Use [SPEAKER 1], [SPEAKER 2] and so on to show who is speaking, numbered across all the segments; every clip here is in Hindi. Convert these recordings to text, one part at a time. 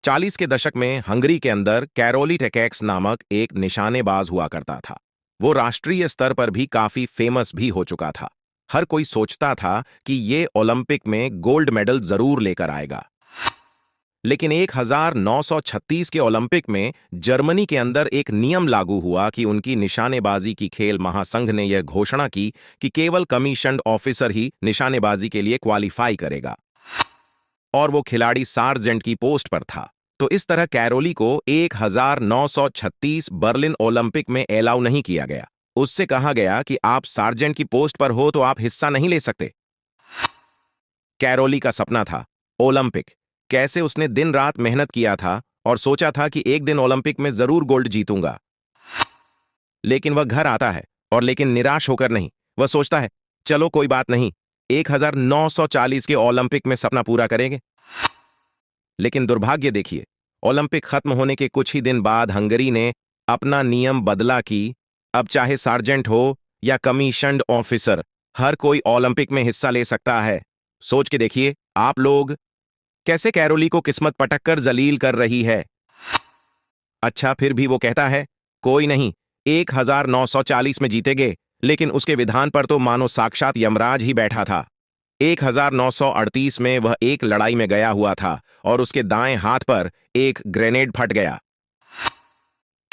[SPEAKER 1] 40 के दशक में हंगरी के अंदर कैरोली टेकेक्स नामक एक निशानेबाज हुआ करता था। वो राष्ट्रीय स्तर पर भी काफी फेमस भी हो चुका था। हर कोई सोचता था कि ये ओलंपिक में गोल्ड मेडल जरूर लेकर आएगा। लेकिन 1936 के ओलंपिक में जर्मनी के अंदर एक नियम लागू हुआ कि उनकी निशानेबाजी की खेल महासंघ ने यह घोषणा की कि केवल कमीशन्ड ऑफिसर ही निशानेबाजी के लिए क्वालिफाई करेगा, और वो खिलाड़ी सार्जेंट की पोस्ट पर था। तो इस तरह कैरोली को 1936 बर्लिन ओलंपिक में अलाउ नहीं किया गया। उससे कहा गया कि आप सार्जेंट की पोस्ट पर हो तो आप हिस्सा नहीं ले सकते। कैरोली का सपना था ओलंपिक। कैसे उसने दिन रात मेहनत किया था और सोचा था कि एक दिन ओलंपिक में जरूर गोल्ड जीतूंगा। लेकिन वह घर आता है और लेकिन निराश होकर नहीं, वह सोचता है चलो कोई बात नहीं, 1940 के ओलंपिक में सपना पूरा करेंगे। लेकिन दुर्भाग्य देखिए, ओलंपिक खत्म होने के कुछ ही दिन बाद हंगरी ने अपना नियम बदला कि अब चाहे सार्जेंट हो या कमीशन्ड ऑफिसर, हर कोई ओलंपिक में हिस्सा ले सकता है। सोच के देखिए आप लोग, कैसे कैरोली को किस्मत पटक कर जलील कर रही है। अच्छा, फिर भी वो कहता है कोई नहीं, 1940 में जीतेंगे। लेकिन उसके विधान पर तो मानो साक्षात यमराज ही बैठा था। 1938 में वह एक लड़ाई में गया हुआ था और उसके दाएं हाथ पर एक ग्रेनेड फट गया।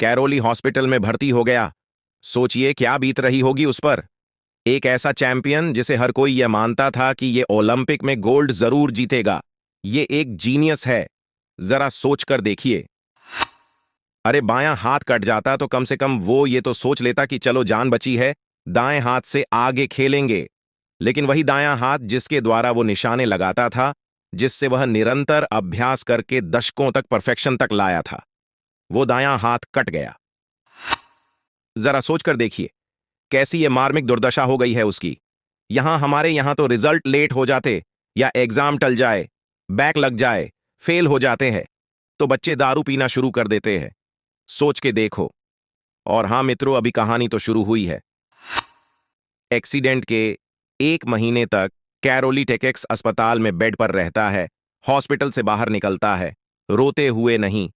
[SPEAKER 1] कैरोली हॉस्पिटल में भर्ती हो गया। सोचिए क्या बीत रही होगी उस पर। एक ऐसा चैंपियन जिसे हर कोई यह मानता था कि यह ओलंपिक में गोल्ड जरूर जीतेगा। ये एक जीनियस है। जरा सोचकर देखिए। अरे बायां हाथ कट जाता तो कम से कम वो ये तो सोच लेता कि चलो जान बची है, दाएं हाथ से आगे खेलेंगे। लेकिन वही दायां हाथ जिसके द्वारा वो निशाने लगाता था, जिससे वह निरंतर अभ्यास करके दशकों तक परफेक्शन तक लाया था, वो दायां हाथ कट गया। जरा सोचकर देखिए कैसी ये मार्मिक दुर्दशा हो गई है उसकी। हमारे यहां तो रिजल्ट लेट हो जाते या एग्जाम टल जाए, बैक लग जाए, फेल हो जाते हैं तो बच्चे दारू पीना शुरू कर देते हैं। सोच के देखो। और हां मित्रों, अभी कहानी तो शुरू हुई है। एक्सीडेंट के 1 महीने तक कैरोली टेकेक्स अस्पताल में बेड पर रहता है। हॉस्पिटल से बाहर निकलता है, रोते हुए नहीं,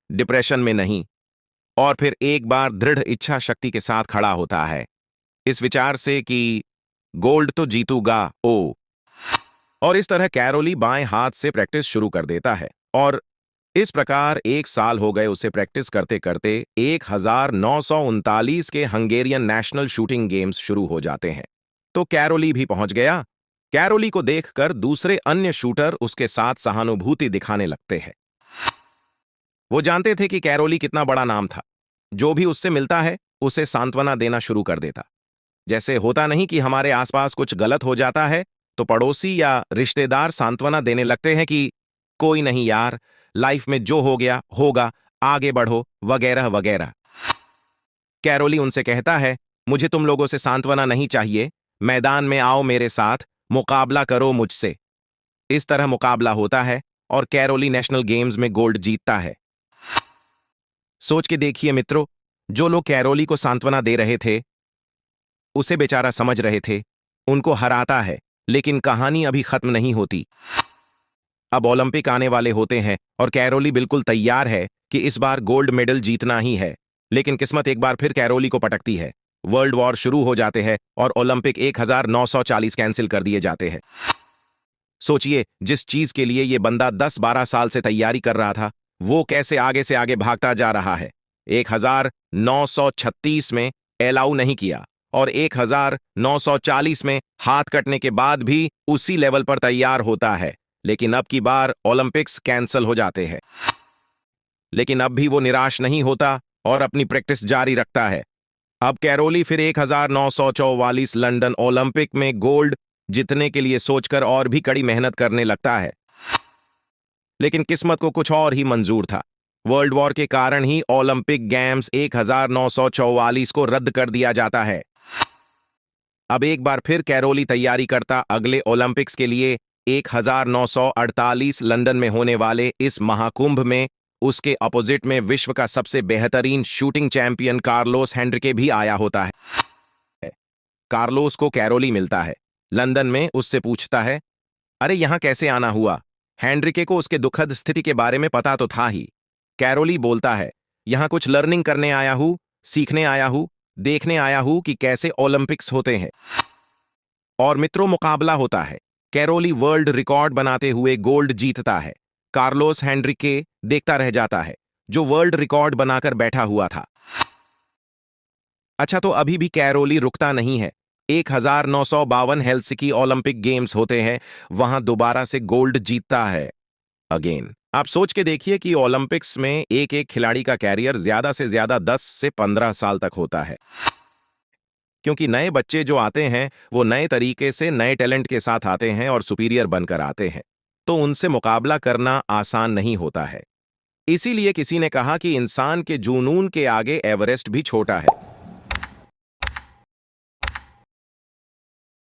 [SPEAKER 1] डिप्रेशन में नहीं, और फिर एक बार दृढ़ इच्छा शक्ति के साथ खड़ा होता है, इस विचार से कि गोल्ड तो जीतूंगा। और इस तरह कैरोली बाएं हाथ से प्रैक्टिस शुरू कर देता है। और इस प्रकार 1 साल हो गए उसे प्रैक्टिस करते करते 1939 के हंगेरियन नेशनल शूटिंग गेम्स शुरू हो जाते हैं। तो कैरोली भी पहुंच गया। कैरोली को देखकर दूसरे अन्य शूटर उसके साथ सहानुभूति दिखाने लगते हैं। वो जानते थे कि कैरोली कितना बड़ा नाम था। जो भी उससे मिलता है उसे सांत्वना देना शुरू कर देता। जैसे होता नहीं कि हमारे आसपास कुछ गलत हो जाता है तो पड़ोसी या रिश्तेदार सांत्वना देने लगते हैं कि कोई नहीं यार, लाइफ में जो हो गया होगा, आगे बढ़ो, वगैरह वगैरह। कैरोली उनसे कहता है मुझे तुम लोगों से सांत्वना नहीं चाहिए, मैदान में आओ मेरे साथ, मुकाबला करो मुझसे। इस तरह मुकाबला होता है और कैरोली नेशनल गेम्स में गोल्ड जीतता है। सोच के देखिए मित्रों, जो लोग कैरोली को सांत्वना दे रहे थे उसे बेचारा समझ रहे थे, उनको हराता है। लेकिन कहानी अभी खत्म नहीं होती। अब ओलंपिक आने वाले होते हैं और कैरोली बिल्कुल तैयार है कि इस बार गोल्ड मेडल जीतना ही है। लेकिन किस्मत एक बार फिर कैरोली को पटकती है। वर्ल्ड वॉर शुरू हो जाते हैं और ओलंपिक 1940 कैंसिल कर दिए जाते हैं। सोचिए, जिस चीज के लिए ये बंदा 10-12 साल से तैयारी कर रहा था, वो कैसे आगे से आगे भागता जा रहा है। 1936 में अलाउ नहीं किया और 1940 में हाथ कटने के बाद भी उसी लेवल पर तैयार होता है। लेकिन अब की बार ओलंपिक्स कैंसिल हो जाते हैं। लेकिन अब भी वो निराश नहीं होता और अपनी प्रैक्टिस जारी रखता है। अब कैरोली फिर 1944 लंदन ओलंपिक में गोल्ड जीतने के लिए सोचकर और भी कड़ी मेहनत करने लगता है। लेकिन किस्मत को कुछ और ही मंजूर था। वर्ल्ड वॉर के कारण ही ओलंपिक गेम्स 1944 को रद्द कर दिया जाता है। अब एक बार फिर कैरोली तैयारी करता अगले ओलंपिक्स के लिए। 1948 लंदन में होने वाले इस महाकुंभ में उसके अपोजिट में विश्व का सबसे बेहतरीन शूटिंग चैंपियन कार्लोस हेनरिके भी आया होता है। कार्लोस को कैरोली मिलता है। लंदन में उससे पूछता है, अरे यहां कैसे आना हुआ? हेनरिके को उसके दुखद स्थिति के बारे में पता तो था ही। कैरोली बोलता है, यहां कुछ लर्निंग करने आया हूं, सीखने आया हूं, देखने आया हूं कि कैसे ओलंपिक्स होते हैं। और मित्रों, मुकाबला होता है। कैरोली वर्ल्ड रिकॉर्ड बनाते हुए गोल्ड जीतता है। कार्लोस हेनरिके देखता रह जाता है, जो वर्ल्ड रिकॉर्ड बनाकर बैठा हुआ था। अच्छा, तो अभी भी कैरोली रुकता नहीं है। 1952 हेलसिंकी ओलंपिक गेम्स होते हैं, वहां दोबारा से गोल्ड जीतता है अगेन। आप सोच के देखिए कि ओलंपिक्स में एक एक खिलाड़ी का कैरियर ज्यादा से ज्यादा 10 से 15 साल तक होता है, क्योंकि नए बच्चे जो आते हैं वो नए तरीके से नए टैलेंट के साथ आते हैं और सुपीरियर बनकर आते हैं, तो उनसे मुकाबला करना आसान नहीं होता है। इसीलिए किसी ने कहा कि इंसान के जुनून के आगे एवरेस्ट भी छोटा है।